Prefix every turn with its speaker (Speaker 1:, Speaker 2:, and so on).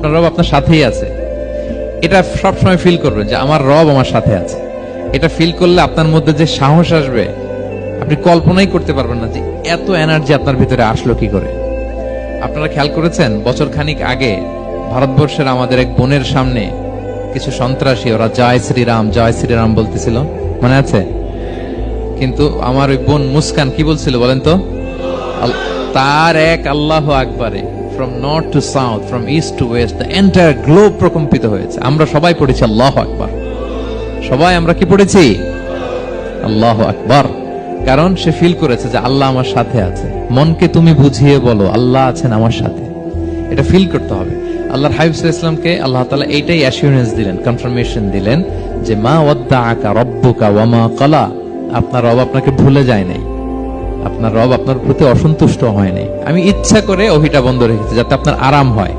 Speaker 1: আপনার রব আপনার সাথেই আছে, এটা সবসময় ফিল করবেন যে আমার রব আমার সাথে আছে। এটা ফিল করলে আপনার মধ্যে যে সাহস আসবে আপনি কল্পনাই করতে পারবেন না যে এত এনার্জি আপনার ভিতরে আসলো কি করে। আপনারা খেয়াল করেছেন, বছর খানিক আগে ভারতবর্ষের আমাদের এক বোনের সামনে কিছু সন্ত্রাসী, ওরা জয় শ্রীরাম বলতেছিল, মনে আছে? কিন্তু আমার ওই বোন মুস্কান কি বলছিল বলেন তো? তার এক আল্লাহু আকবারে from north to south, from east to west, the entire globe প্রকম্পিত হয়েছে। আমরা সবাই পড়েছি আল্লাহু আকবার, সবাই আমরা কি পড়েছি? আল্লাহু আকবার। কারণ সে ফিল করেছে যে আল্লাহ আমার সাথে আছে। মনকে তুমি বুঝিয়ে বলো আল্লাহ আছেন আমার সাথে, এটা ফিল করতে হবে। আল্লাহর হাবিব সাল্লাল্লাহু আলাইহি ওয়াসাল্লামকে আল্লাহ তাআলা এইটাই অ্যাসিউরেন্স দিলেন, কনফার্মেশন দিলেন যে মা ওয়াদ্দাআকা রাব্বুকা ওয়া মা ক্বালা, আপনার রব আপনাকে ভুলে যায় নাই, আপনার রব আপনার প্রতি অসন্তুষ্ট হয় নাই। আমি ইচ্ছা করে ওহিটা বন্ধ রেখেছি যাতে আপনার আরাম হয়।